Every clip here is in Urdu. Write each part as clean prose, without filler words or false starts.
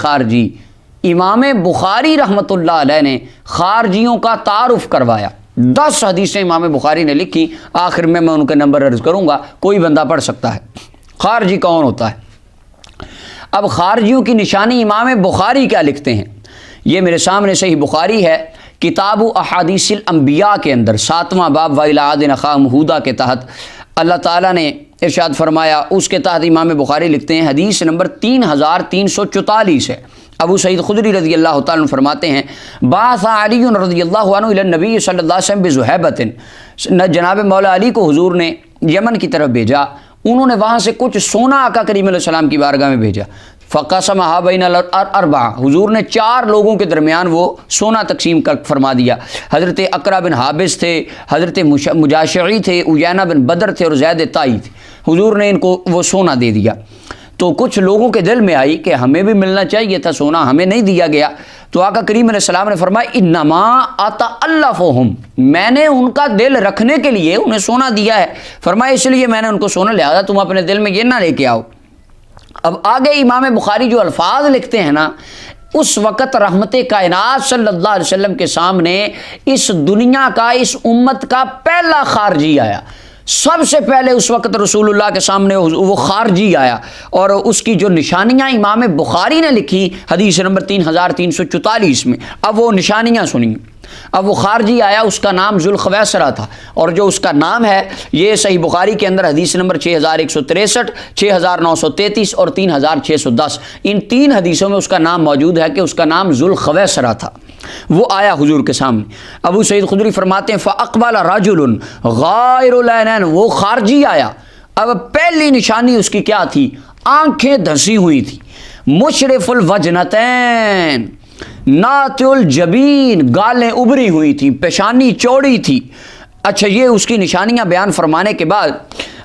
خارجی، امام بخاری رحمۃ اللہ علیہ نے خارجیوں کا تعارف کروایا۔ 10 حدیثیں امام بخاری نے لکھی، آخر میں ان کے نمبر عرض کروں گا، کوئی بندہ پڑھ سکتا ہے خارجی کون ہوتا ہے۔ اب خارجیوں کی نشانی امام بخاری کیا لکھتے ہیں، یہ میرے سامنے صحیح بخاری ہے، کتاب احادیث الانبیاء کے اندر 7واں باب وَإِلَىٰ عَادٍ أَخَاهُمْ هُودًا کے تحت اللہ تعالیٰ نے ارشاد فرمایا، اس کے تحت امام بخاری لکھتے ہیں، حدیث نمبر 3344 ہے۔ ابو سعید خدری رضی اللہ تعالیٰ عنہ فرماتے ہیں، بعث علی رضی اللہ عنہ الی النبی صلی اللہ علیہ وسلم بذہیبۃ، جناب مولا علی کو حضور نے یمن کی طرف بھیجا، انہوں نے وہاں سے کچھ سونا آقا کریم علیہ السلام کی بارگاہ میں بھیجا، فقسمھا بین الاربعہ، حضور نے 4 لوگوں کے درمیان وہ سونا تقسیم کر فرما دیا، حضرت اقرا بن حابس تھے، حضرت مجاشعی تھے، عیینہ بن بدر تھے اور زید طائی تھے، حضور نے ان کو وہ سونا دے دیا۔ تو کچھ لوگوں کے دل میں آئی کہ ہمیں بھی ملنا چاہیے تھا سونا، ہمیں نہیں دیا گیا، تو آقا کریم علیہ السلام نے فرمایا، انما اتألفہم، میں نے ان کا دل رکھنے کے لیے انہیں سونا دیا ہے، فرمایا اس لیے میں نے ان کو سونا، لہذا تم اپنے دل میں یہ نہ لے کے آؤ۔ اب آگے امام بخاری جو الفاظ لکھتے ہیں نا، اس وقت رحمت کائنات صلی اللہ علیہ وسلم کے سامنے اس دنیا کا، اس امت کا پہلا خارجی آیا، سب سے پہلے اس وقت رسول اللہ کے سامنے وہ خارجی آیا، اور اس کی جو نشانیاں امام بخاری نے لکھی حدیث نمبر 3344 میں، اب وہ نشانیاں سنیں۔ اب وہ خارجی آیا، اس کا نام ذوالخویسرہ تھا، اور جو اس کا نام ہے یہ صحیح بخاری کے اندر حدیث نمبر 6163، 6933 اور 3610، ان 3 حدیثوں میں اس کا نام موجود ہے کہ اس کا نام ذوالخویسرہ تھا۔ وہ آیا حضور کے سامنے، ابو سعید خدری فرماتے ہیں، فاقبل رجل غائر العینین، وہ خارجی آیا، اب پہلی نشانی اس کی کیا تھی، آنکھیں دھسی ہوئی تھی، مشرف الوجنتین، نات الجبین، گالیں ابری ہوئی تھی، پیشانی چوڑی تھی۔ اچھا، یہ اس کی نشانیاں بیان فرمانے کے بعد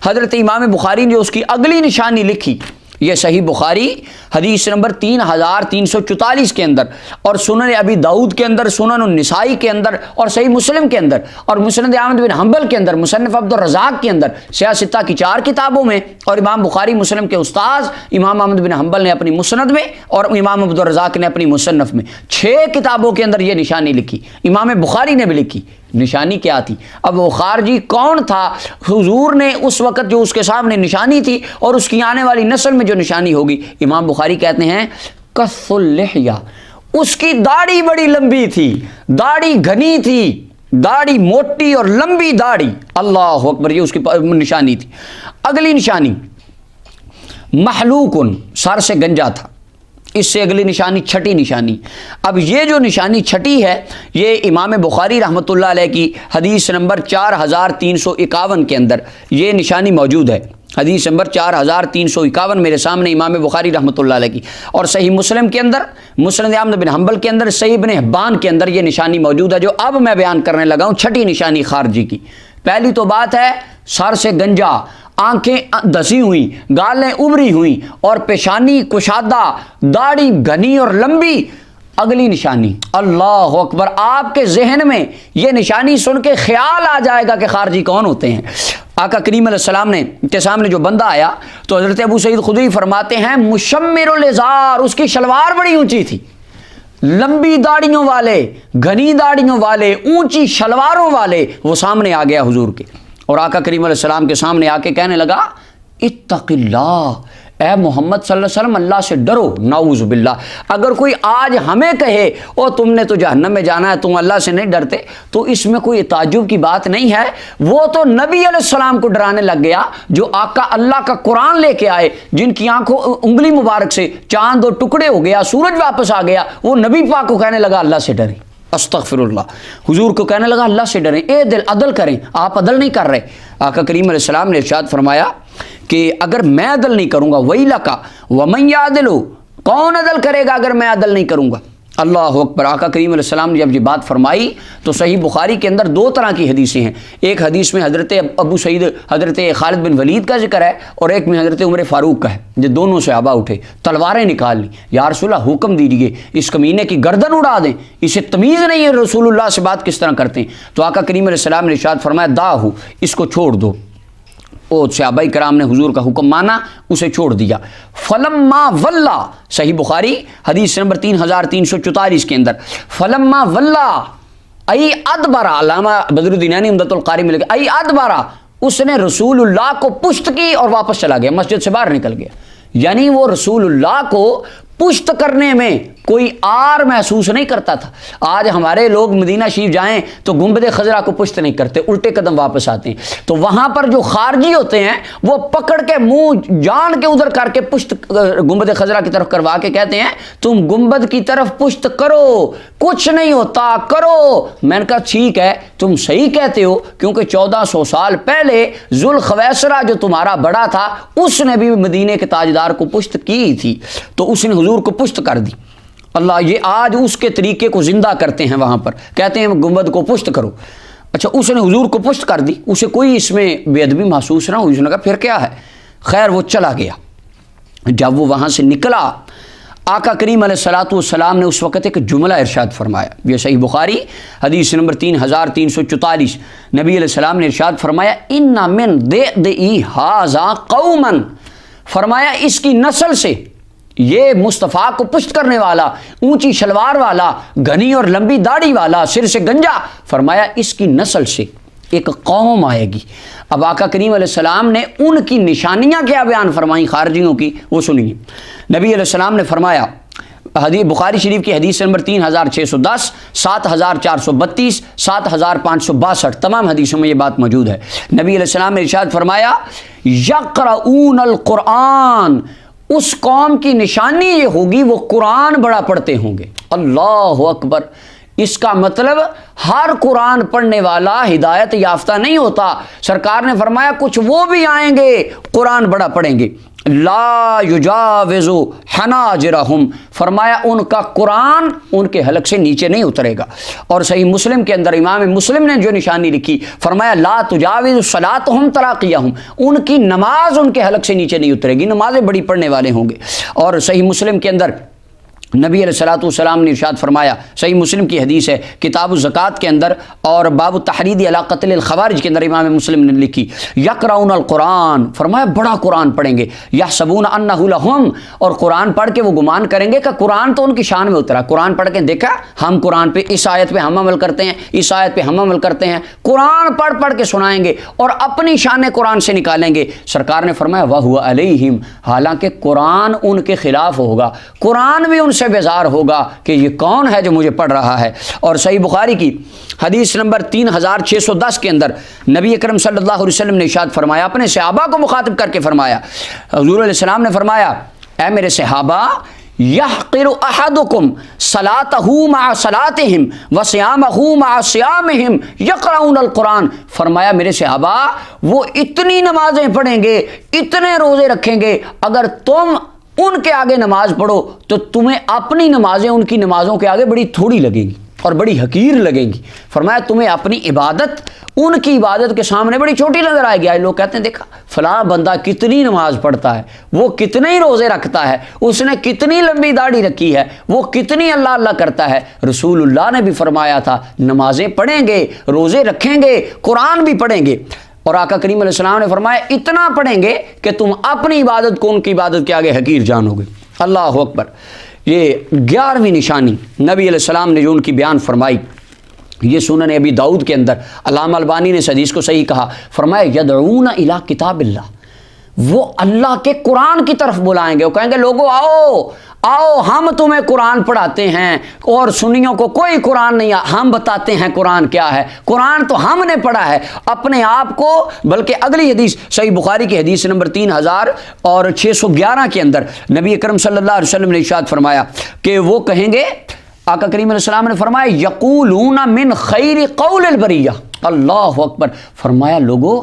حضرت امام بخاری نے اس کی اگلی نشانی لکھی، یہ صحیح بخاری حدیث نمبر 3344 کے اندر، اور سنن ابی داؤد کے اندر، سنن النسائی کے اندر، اور صحیح مسلم کے اندر، اور مسند احمد بن حنبل کے اندر، مصنف عبد الرزاق کے اندر، سیاہ ستہ کی 4 کتابوں میں، اور امام بخاری مسلم کے استاذ امام احمد بن حنبل نے اپنی مسند میں، اور امام عبد الرزاق نے اپنی مصنف میں، 6 کتابوں کے اندر یہ نشانی لکھی، امام بخاری نے بھی لکھی۔ نشانی کیا تھی؟ اب وہ خارجی کون تھا؟ حضور نے اس وقت جو اس کے سامنے نشانی تھی، اور اس کی آنے والی نسل میں جو نشانی ہوگی، امام بخاری کہتے ہیں کث اللحیہ، اس کی داڑھی بڑی لمبی تھی، داڑھی گھنی تھی، داڑھی موٹی اور لمبی داڑھی، اللہ اکبر، یہ اس کی نشانی تھی۔ اگلی نشانی محلوقن، سر سے گنجا تھا۔ اس سے اگلی نشانی چھٹی نشانی۔ اب یہ جو نشانی چھٹی ہے، یہ امام بخاری رحمۃ اللہ علیہ کی حدیث نمبر 4351 کے اندر یہ نشانی موجود ہے، حدیث نمبر 4351 میرے سامنے امام بخاری رحمۃ اللہ علیہ کی، اور صحیح مسلم کے اندر، مسند احمد بن حنبل کے اندر، صحیح ابن حبان کے اندر یہ نشانی موجود ہے جو اب میں بیان کرنے لگا ہوں، چھٹی نشانی خارجی کی۔ پہلی تو بات ہے سر سے گنجا، آنکھیں دھسی ہوئی، گالیں ابری ہوئی، اور پیشانی کشادہ، داڑھی گھنی اور لمبی۔ اگلی نشانی، اللہ اکبر، آپ کے ذہن میں یہ نشانی سن کے خیال آ جائے گا کہ خارجی کون ہوتے ہیں۔ آقا کریم علیہ السلام نے کے سامنے جو بندہ آیا تو حضرت ابو سعید خدری فرماتے ہیں، مشمر الازار، اس کی شلوار بڑی اونچی تھی، لمبی داڑھیوں والے، گھنی داڑھیوں والے، اونچی شلواروں والے، وہ سامنے آ گیا حضور کے، اور آقا کریم علیہ السلام کے سامنے آ کے کہنے لگا، اتق اللہ، اے محمد صلی اللہ علیہ وسلم، اللہ سے ڈرو۔ نعوذ باللہ، اگر کوئی آج ہمیں کہے او تم نے تو جہنم میں جانا ہے، تم اللہ سے نہیں ڈرتے، تو اس میں کوئی تعجب کی بات نہیں ہے۔ وہ تو نبی علیہ السلام کو ڈرانے لگ گیا، جو آقا اللہ کا قرآن لے کے آئے، جن کی آنکھوں انگلی مبارک سے چاند اور ٹکڑے ہو گیا، سورج واپس آ گیا، وہ نبی پاک کو کہنے لگا اللہ سے ڈریں، استغفر اللہ، حضور کو کہنے لگا اللہ سے ڈریں، اے دل عدل کریں، آپ عدل نہیں کر رہے۔ آقا کریم علیہ السلام نے ارشاد فرمایا کہ اگر میں عدل نہیں کروں گا، وَيْلَكَ وَمَنْ يَعْدِلُ، کون عدل کرے گا اگر میں عدل نہیں کروں گا؟ اللہ اکبر۔ آقا کریم علیہ السلام نے جب یہ بات فرمائی تو صحیح بخاری کے اندر 2 طرح کی حدیثیں ہیں، ایک حدیث میں حضرت ابو سعید، حضرت خالد بن ولید کا ذکر ہے، اور ایک میں حضرت عمر فاروق کا ہے، جو دونوں صحابہ اٹھے، تلواریں نکال لی، یا رسول اللہ حکم دیجیے اس کمینے کی گردن اڑا دیں، اسے تمیز نہیں ہے رسول اللہ سے بات کس طرح کرتے ہیں۔ تو آقا کریم علیہ السلام نے ارشاد فرمایا، داہو، اس کو چھوڑ دو، وہ صحابہ کرام نے حضور کا حکم مانا, اسے چھوڑ دیا. فلما ولا, صحیح بخاری حدیث نمبر 3344 کے اندر, فلما ولا ای ادبرا, علامہ بدر الدین عینی عمدۃ القاری میں لکھا ای ادبرا, اس نے رسول اللہ کو پشت کی اور واپس چلا گیا, مسجد سے باہر نکل گیا. یعنی وہ رسول اللہ کو پشت کرنے میں کوئی آر محسوس نہیں کرتا تھا. آج ہمارے لوگ مدینہ شریف جائیں تو گنبد خضرا کو پشت نہیں کرتے, الٹے قدم واپس آتے ہیں. تو وہاں پر جو خارجی ہوتے ہیں وہ پکڑ کے منہ جان کے ادھر کر کے پشت گنبد خضرا کی طرف کروا کے کہتے ہیں تم گنبد کی طرف پشت کرو, کچھ نہیں ہوتا, کرو. میں نے کہا ٹھیک ہے, تم صحیح کہتے ہو, کیونکہ 1400 سال پہلے ذوالخویسرہ جو تمہارا بڑا تھا اس نے بھی مدینے کے تاجدار کو پشت کی تھی, تو اس نے حضور کو پشت کر دی. اللہ یہ آج اس کے طریقے کو زندہ کرتے ہیں, وہاں پر کہتے ہیں گنبد کو پشت کرو. اچھا, اس نے حضور کو پشت کر دی, اسے کوئی اس میں بے ادبی محسوس نہ ہوئی, اس نے کہا پھر کیا ہے. خیر وہ چلا گیا. جب وہ وہاں سے نکلا, آقا کریم علیہ الصلوۃ والسلام نے اس وقت ایک جملہ ارشاد فرمایا, یہ صحیح بخاری حدیث نمبر 3344, نبی علیہ السلام نے ارشاد فرمایا ان من ذی ھذا قوما, فرمایا اس کی نسل سے, یہ مصطفیٰ کو پشت کرنے والا, اونچی شلوار والا, گھنی اور لمبی داڑھی والا, سر سے گنجا, فرمایا اس کی نسل سے ایک قوم آئے گی. اب آقا کریم علیہ السلام نے ان کی نشانیاں کیا بیان فرمائیں خارجیوں کی, وہ سنیے. نبی علیہ السلام نے فرمایا, حدیث بخاری شریف کی حدیث نمبر 3610, 7432, 7562, تمام حدیثوں میں یہ بات موجود ہے. نبی علیہ السلام نے ارشاد فرمایا یقرؤون القرآن, اس قوم کی نشانی یہ ہوگی وہ قرآن بڑا پڑھتے ہوں گے. اللہ اکبر. اس کا مطلب ہر قرآن پڑھنے والا ہدایت یافتہ نہیں ہوتا. سرکار نے فرمایا کچھ وہ بھی آئیں گے قرآن بڑا پڑھیں گے. لا یجاوز حناجرہم, فرمایا ان کا قرآن ان کے حلق سے نیچے نہیں اترے گا. اور صحیح مسلم کے اندر امام مسلم نے جو نشانی لکھی, فرمایا لا تجاوز صلاتہم تراقیہم, ان کی نماز ان کے حلق سے نیچے نہیں اترے گی, نمازیں بڑی پڑھنے والے ہوں گے. اور صحیح مسلم کے اندر نبی علیہ الصلوۃ والسلام نے ارشاد فرمایا, صحیح مسلم کی حدیث ہے کتاب الزکوٰۃ کے اندر اور باب التحرید علی قتل الخوارج کے اندر امام مسلم نے لکھی یقرؤون القرآن, فرمایا بڑا قرآن پڑھیں گے. یحسبون انہ لہم, اور قرآن پڑھ کے وہ گمان کریں گے کہ قرآن تو ان کی شان میں اترا. قرآن پڑھ کے دیکھا ہم قرآن پہ, اس آیت پہ ہم عمل کرتے ہیں, اس آیت پہ ہم عمل کرتے ہیں. قرآن پڑھ پڑھ کے سنائیں گے اور اپنی شان قرآن سے نکالیں گے. سرکار نے فرمایا وَهُوَ عَلَيْهِمْ, حالانکہ قرآن ان کے خلاف ہوگا, قرآن بھی ان سے بیزار ہوگا کہ یہ کون ہے جو مجھے پڑھ رہا ہے. اور صحیح بخاری کی حدیث نمبر 3610 کے اندر نبی اکرم صلی اللہ علیہ وسلم نے ارشاد فرمایا, اپنے صحابہ کو مخاطب کر کے فرمایا, حضور علیہ السلام نے فرمایا اے میرے صحابہ یحقر احدکم صلاتہ مع صلاتہم وصیامہ مع صیامہم یقرؤون القرآن, فرمایا میرے صحابہ وہ اتنی نمازیں پڑھیں گے, اتنے روزے رکھیں گے, اگر تم ان کے آگے نماز پڑھو تو تمہیں اپنی نمازیں ان کی نمازوں کے آگے بڑی تھوڑی لگیں گی اور بڑی حقیر لگیں گی. فرمایا تمہیں اپنی عبادت ان کی عبادت کے سامنے بڑی چھوٹی نظر آئے گی. آج لوگ کہتے ہیں دیکھا فلاں بندہ کتنی نماز پڑھتا ہے, وہ کتنے ہی روزے رکھتا ہے, اس نے کتنی لمبی داڑھی رکھی ہے, وہ کتنی اللہ اللہ کرتا ہے. رسول اللہ نے بھی فرمایا تھا نمازیں پڑھیں گے, روزے رکھیں گے, قرآن بھی پڑھیں گے. اور آقا کریم علیہ السلام نے فرمایا اتنا پڑھیں گے کہ تم اپنی عبادت کو ان کی عبادت کے آگے حقیر جانو گے. اللہ اکبر. یہ 11ویں نشانی نبی علیہ السلام نے جو ان کی بیان فرمائی, یہ سنن ابی داؤد کے اندر علامہ البانی نے اس حدیث کو صحیح کہا, فرمایا یدعون الی کتاب اللہ, وہ اللہ کے قرآن کی طرف بلائیں گے, وہ کہیں گے لوگوں آؤ آؤ ہم تمہیں قرآن پڑھاتے ہیں, اور سنیوں کو کوئی قرآن نہیں, ہم بتاتے ہیں قرآن کیا ہے. قرآن تو ہم نے پڑھا ہے اپنے آپ کو. بلکہ اگلی حدیث صحیح بخاری کی حدیث نمبر 3611 کے اندر نبی اکرم صلی اللہ علیہ وسلم نے ارشاد فرمایا کہ وہ کہیں گے, آقا کریم علیہ السلام نے فرمایا یقولون من خیر قول البریہ. اللہ اکبر. فرمایا لوگوں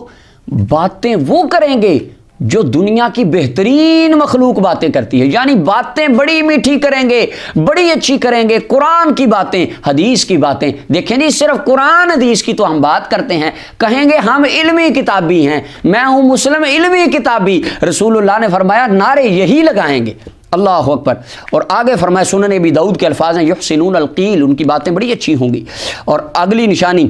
باتیں وہ کریں گے جو دنیا کی بہترین مخلوق باتیں کرتی ہے, یعنی باتیں بڑی میٹھی کریں گے, بڑی اچھی کریں گے, قرآن کی باتیں, حدیث کی باتیں. دیکھیں جی صرف قرآن حدیث کی تو ہم بات کرتے ہیں, کہیں گے ہم علمی کتابی ہیں, میں ہوں مسلم علمی کتابی. رسول اللہ نے فرمایا نعرے یہی لگائیں گے. اللہ اکبر. اور آگے فرمایا سنن ابی داؤد کے الفاظ ہیں یحسنون القیل, ان کی باتیں بڑی اچھی ہوں گی. اور اگلی نشانی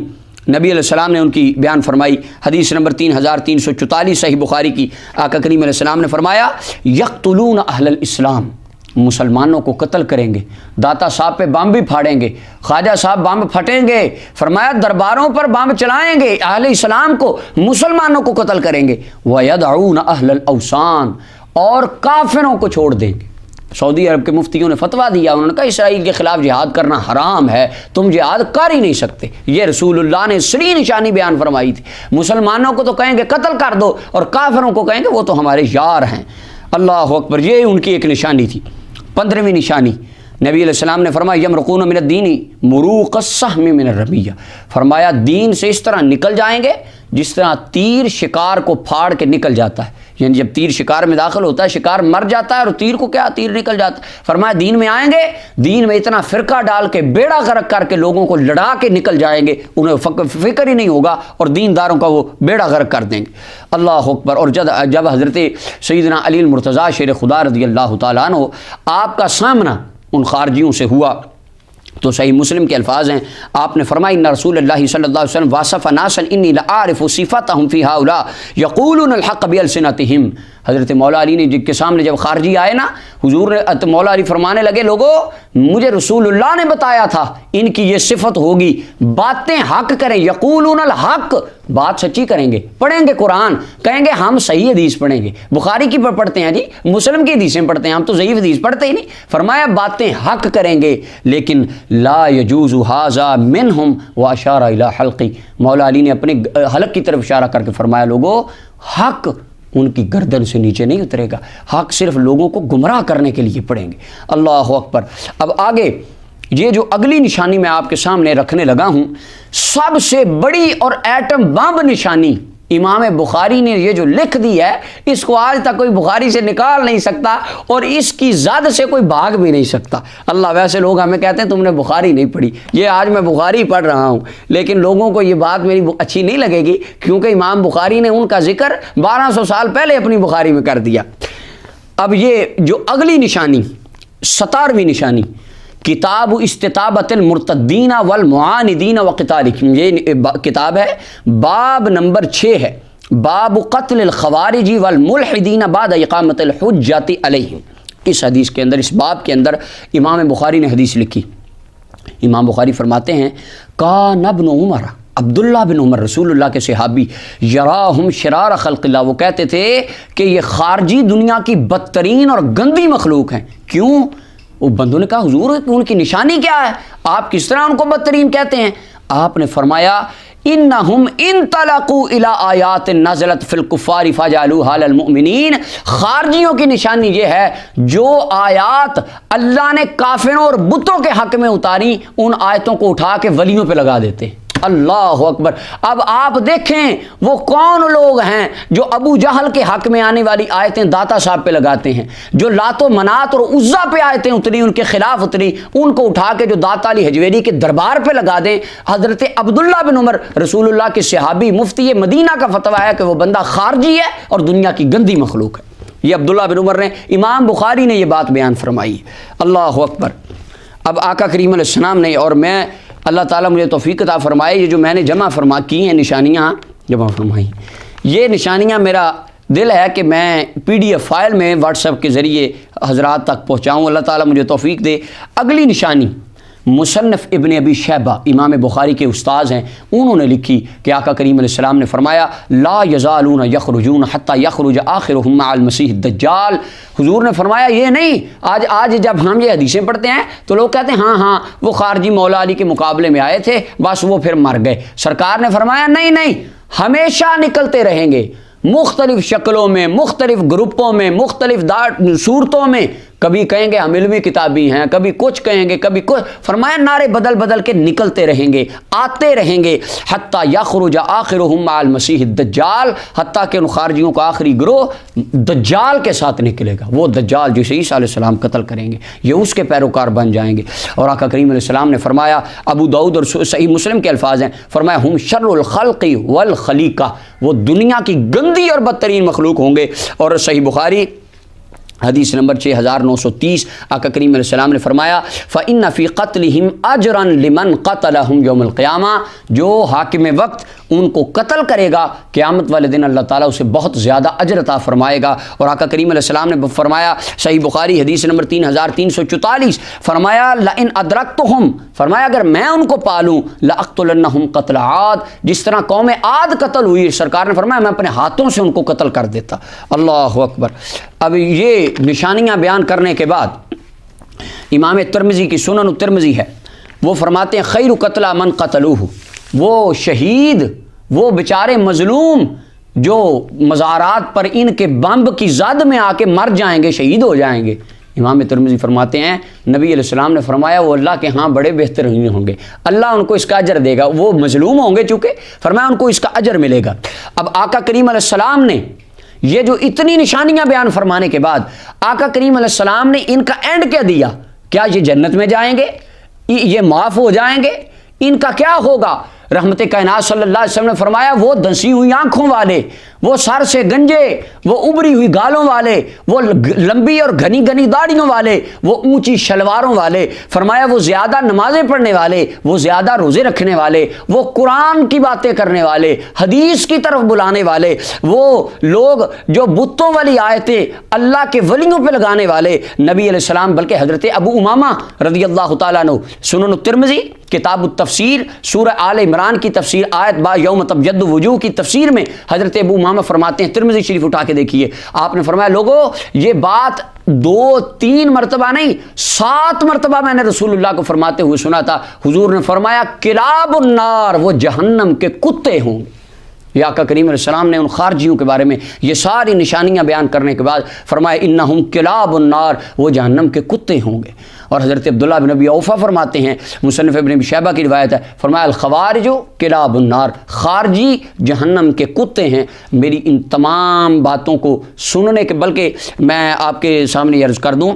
نبی علیہ السلام نے ان کی بیان فرمائی، حدیث نمبر 3344 صحیح بخاری کی، آقا کریم علیہ السلام نے فرمایا یقتلون اہل الاسلام، مسلمانوں کو قتل کریں گے، داتا صاحب پہ بم بھی پھاڑیں گے، خواجہ صاحب بم پھٹیں گے، فرمایا درباروں پر بم چلائیں گے، اہل اسلام کو مسلمانوں کو قتل کریں گے، وَيَدْعُونَ أَهْلَ الْأَوْثَانِ، اور کافروں کو چھوڑ دیں گے۔ سعودی عرب کے مفتیوں نے فتویٰ دیا، انہوں نے کہا اسرائیل کے خلاف جہاد کرنا حرام ہے، تم جہاد کر ہی نہیں سکتے۔ یہ رسول اللہ نے سری نشانی بیان فرمائی تھی، مسلمانوں کو تو کہیں گے قتل کر دو اور کافروں کو کہیں گے وہ تو ہمارے یار ہیں۔ اللہ اکبر، یہ ان کی ایک نشانی تھی۔ 15ویں نشانی، نبی علیہ السلام نے فرمایا یمرقون من الدین مروق السهم من الرمیہ، فرمایا دین سے اس طرح نکل جائیں گے جس طرح تیر شکار کو پھاڑ کے نکل جاتا ہے، یعنی جب تیر شکار میں داخل ہوتا ہے شکار مر جاتا ہے اور تیر کو کیا، تیر نکل جاتا ہے۔ فرمایا دین میں آئیں گے، دین میں اتنا فرقہ ڈال کے بیڑا غرق کر کے لوگوں کو لڑا کے نکل جائیں گے، انہیں فکر ہی نہیں ہوگا اور دینداروں کا وہ بیڑا غرق کر دیں گے۔ اللہ اکبر۔ اور جب حضرت سیدنا علی المرتضیٰ شیر خدا رضی اللہ تعالیٰ عنہ آپ کا سامنا ان خارجیوں سے ہوا تو صحیح مسلم کے الفاظ ہیں، آپ نے فرمایا ان رسول اللہ صلی اللہ علیہ وسلم واصف ناسا انی لعارف صفاتهم فی ہؤلاء یقولون الحق بألسنتهم۔ حضرت مولا علی نے جن کے سامنے جب خارجی آئے نا، حضور نے مولا علی فرمانے لگے لوگو مجھے رسول اللہ نے بتایا تھا ان کی یہ صفت ہوگی، باتیں حق کریں، یقولون الحق، بات سچی کریں گے، پڑھیں گے قرآن، کہیں گے ہم صحیح حدیث پڑھیں گے، بخاری کی پڑھتے ہیں جی، مسلم کی حدیثیں پڑھتے ہیں، ہم تو ضعیف حدیث پڑھتے ہی نہیں۔ فرمایا باتیں حق کریں گے لیکن لا یجوز ھذا منہم واشار الی حلقی، مولا علی نے اپنے حلق کی طرف اشارہ کر کے فرمایا لوگو حق ان کی گردن سے نیچے نہیں اترے گا، حق صرف لوگوں کو گمراہ کرنے کے لیے پڑھیں گے۔ اللہ اکبر۔ اب آگے یہ جو اگلی نشانی میں آپ کے سامنے رکھنے لگا ہوں، سب سے بڑی اور ایٹم بم نشانی امام بخاری نے یہ جو لکھ دی ہے، اس کو آج تک کوئی بخاری سے نکال نہیں سکتا اور اس کی زد سے کوئی بھاگ بھی نہیں سکتا۔ اللہ، ویسے لوگ ہمیں کہتے ہیں تم نے بخاری نہیں پڑھی، یہ آج میں بخاری پڑھ رہا ہوں لیکن لوگوں کو یہ بات میری اچھی نہیں لگے گی کیونکہ امام بخاری نے ان کا ذکر 1200 سال پہلے اپنی بخاری میں کر دیا۔ اب یہ جو اگلی نشانی 17ویں نشانی، کتاب استطابت المرتدین والمعاندین وقتالہم، یہ کتاب ہے، باب نمبر 6 ہے، باب قتل الخوارج والملحدین بعد اقامت الحجۃ علیہم۔ اس حدیث کے اندر، اس باب کے اندر امام بخاری نے حدیث لکھی۔ امام بخاری فرماتے ہیں کان ابن عمر، عبداللہ بن عمر رسول اللہ کے صحابی، یراہم شرار خلق اللہ، وہ کہتے تھے کہ یہ خارجی دنیا کی بدترین اور گندی مخلوق ہیں۔ کیوں؟ وہ بندوں نے کہا حضور ان کی نشانی کیا ہے، آپ کس طرح ان کو بدترین کہتے ہیں؟ آپ نے فرمایا انہم انطلقوا الی آیات نزلت فی الکفار فجعلوها للمؤمنین، خارجیوں کی نشانی یہ ہے جو آیات اللہ نے کافروں اور بتوں کے حق میں اتاری ان آیتوں کو اٹھا کے ولیوں پہ لگا دیتے ہیں۔ اللہ اکبر۔ اب آپ دیکھیں وہ کون لوگ ہیں جو ابو جہل کے حق میں آنے والی آیتیں داتا صاحب پہ لگاتے ہیں، جو لات و منات اور عزا پہ آیتیں اتری ان کے خلاف اتری ان کو اٹھا کے جو داتا علی حجویری کے دربار پہ لگا دیں۔ حضرت عبداللہ بن عمر رسول اللہ کے صحابی، مفتی مدینہ کا فتویٰ ہے کہ وہ بندہ خارجی ہے اور دنیا کی گندی مخلوق ہے۔ یہ عبداللہ بن عمر نے، امام بخاری نے یہ بات بیان فرمائی۔ اللہ اکبر۔ اب آقا کریم علیہ السلام نے، اور میں اللہ تعالیٰ مجھے توفیق عطا فرمائے، یہ جو میں نے جمع فرما کی ہیں نشانیاں جمع فرمائی، یہ نشانیاں میرا دل ہے کہ میں PDF فائل میں واٹس ایپ کے ذریعے حضرات تک پہنچاؤں، اللہ تعالیٰ مجھے توفیق دے۔ اگلی نشانی مصنف ابن ابی شیبہ، امام بخاری کے استاذ ہیں، انہوں نے لکھی کہ آقا کریم علیہ السلام نے فرمایا لا یزالون یخرجون حتی یخرج آخرهم مع المسیح الدجال۔ حضور نے فرمایا یہ نہیں، آج جب ہم یہ حدیثیں پڑھتے ہیں تو لوگ کہتے ہیں ہاں وہ خارجی مولا علی کے مقابلے میں آئے تھے بس وہ پھر مر گئے۔ سرکار نے فرمایا نہیں، ہمیشہ نکلتے رہیں گے، مختلف شکلوں میں، مختلف گروپوں میں، مختلف صورتوں میں، کبھی کہیں گے ہم علمی کتابی ہیں، کبھی کچھ کہیں گے، کبھی کچھ، فرمایا نعرے بدل بدل کے نکلتے رہیں گے، آتے رہیں گے، حتیٰ یخرج آخرهم مع المسیح الدجال، حتیٰ کہ ان خارجیوں کا آخری گروہ دجال کے ساتھ نکلے گا، وہ دجال جسے عیسیٰ علیہ السلام قتل کریں گے، یہ اس کے پیروکار بن جائیں گے۔ اور آقا کریم علیہ السلام نے فرمایا، ابو داؤد اور صحیح مسلم کے الفاظ ہیں، فرمایا ہم شر الخلق والخلیقہ، وہ دنیا کی گندی اور بدترین مخلوق ہوں گے۔ اور صحیح بخاری حدیث نمبر 6930 آقا کریم علیہ السلام نے فرمایا فَإِنَّ فِي قَتْلِهِمْ أَجْرًا لِمَنْ قَتَلَهُمْ يَوْمَ الْقِيَامَةِ، جو حاکم وقت ان کو قتل کرے گا قیامت والے دن اللہ تعالیٰ اسے بہت زیادہ اجر عطا فرمائے گا۔ اور آقا کریم علیہ السلام نے فرمایا صحیح بخاری حدیث نمبر 3344 فرمایا لَإِنْ أَدْرَكْتُهُمْ، فرمایا اگر میں ان کو پالوں لَأَقْتُلَنَّهُمْ قَتْلَ عاد، جس طرح قوم عاد قتل ہوئی سرکار نے فرمایا میں اپنے ہاتھوں سے ان کو قتل کر دیتا۔ اللہ اکبر۔ اب یہ نشانیاں بیان کرنے کے بعد امام ترمذی کی سنن الترمذی ہے، وہ فرماتے ہیں خیر قتلہ من قتلوہ، وہ شہید، وہ بیچارے مظلوم جو مزارات پر ان کے بمب کی زد میں آ کے مر جائیں گے، شہید ہو جائیں گے، امام ترمذی فرماتے ہیں نبی علیہ السلام نے فرمایا وہ اللہ کے ہاں بڑے بہترین ہوں گے، اللہ ان کو اس کا اجر دے گا، وہ مظلوم ہوں گے چونکہ فرمایا ان کو اس کا اجر ملے گا۔ اب آقا کریم علیہ السلام نے یہ جو اتنی نشانیاں بیان فرمانے کے بعد آقا کریم علیہ السلام نے ان کا اینڈ کیا دیا؟ کیا یہ جنت میں جائیں گے؟ یہ معاف ہو جائیں گے؟ ان کا کیا ہوگا؟ رحمت کائنات صلی اللہ علیہ وسلم نے فرمایا وہ دھنسی ہوئی آنکھوں والے، وہ سر سے گنجے، وہ ابری ہوئی گالوں والے، وہ لمبی اور گھنی گھنی داڑھیوں والے، وہ اونچی شلواروں والے، فرمایا وہ زیادہ نمازیں پڑھنے والے، وہ زیادہ روزے رکھنے والے، وہ قرآن کی باتیں کرنے والے، حدیث کی طرف بلانے والے، وہ لوگ جو بتوں والی آیتیں اللہ کے ولیوں پہ لگانے والے، نبی علیہ السلام بلکہ حضرت ابو امامہ رضی اللہ تعالیٰ عنہ سنن الترمذی کتاب التفسیر سورہ آل عمران کی تفسیر آیت با یوم تبیض وجوہ کی تفسیر میں حضرت ابو امامہ فرماتے ہیں، ترمذی شریف اٹھا کے دیکھیے، آپ نے فرمایا لوگو یہ بات 2-3 مرتبہ نہیں 7 مرتبہ میں نے رسول اللہ کو فرماتے ہوئے سنا تھا۔ حضور نے فرمایا کلاب النار، وہ جہنم کے کتے ہوں گے۔ یہ آقا کریم علیہ السلام نے ان خارجیوں کے بارے میں یہ ساری نشانیاں بیان کرنے کے بعد فرمایا انہم کلاب النار، وہ جہنم کے کتے ہوں گے۔ اور حضرت عبداللہ بن ابی اوفا فرماتے ہیں، مصنف ابن ابی شیبہ کی روایت ہے، فرمایا الخوارج کلاب النار، خارجی جہنم کے کتے ہیں۔ میری ان تمام باتوں کو سننے کے بلکہ میں آپ کے سامنے عرض کر دوں،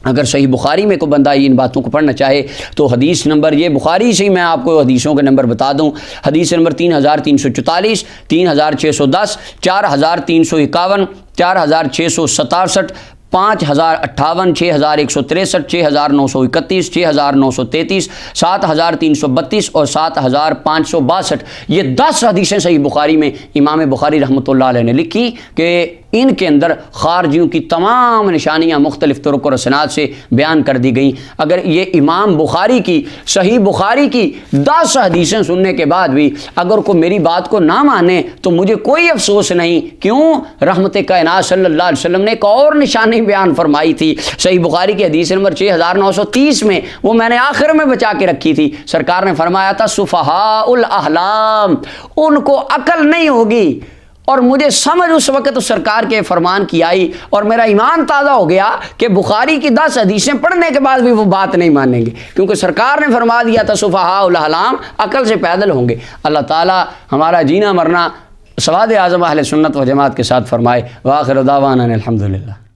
اگر صحیح بخاری میں کوئی بندہ ان باتوں کو پڑھنا چاہے تو حدیث نمبر یہ بخاری سے ہی میں آپ کو حدیثوں کے نمبر بتا دوں، حدیث نمبر 3344 3610 4351 4667 5058 6163 6931 6933 7332 اور 7562، یہ 10 حدیثیں صحیح بخاری میں امام بخاری رحمۃ اللہ علیہ نے لکھی کہ ان کے اندر خارجیوں کی تمام نشانیاں مختلف طرق اور اسناد سے بیان کر دی گئیں۔ اگر یہ امام بخاری کی صحیح بخاری کی 10 حدیثیں سننے کے بعد بھی اگر کوئی میری بات کو نہ مانے تو مجھے کوئی افسوس نہیں، کیوں؟ رحمت کائنات صلی اللہ علیہ وسلم نے ایک اور نشانی بیان فرمائی تھی صحیح بخاری کی حدیث نمبر 6930 میں، وہ میں نے آخر میں بچا کے رکھی تھی۔ سرکار نے فرمایا تھا سفہاء الاحلام، ان کو عقل نہیں ہوگی، اور مجھے سمجھ اس وقت سرکار کے فرمان کی آئی اور میرا ایمان تازہ ہو گیا کہ بخاری کی 10 حدیثیں پڑھنے کے بعد بھی وہ بات نہیں مانیں گے، کیونکہ سرکار نے فرما دیا تھا سفہاء الاحلام، عقل سے پیدل ہوں گے۔ اللہ تعالی ہمارا جینا مرنا سواد اعظم اہل سنت و جماعت کے ساتھ فرمائے۔ وآخر دعوانا الحمدللہ۔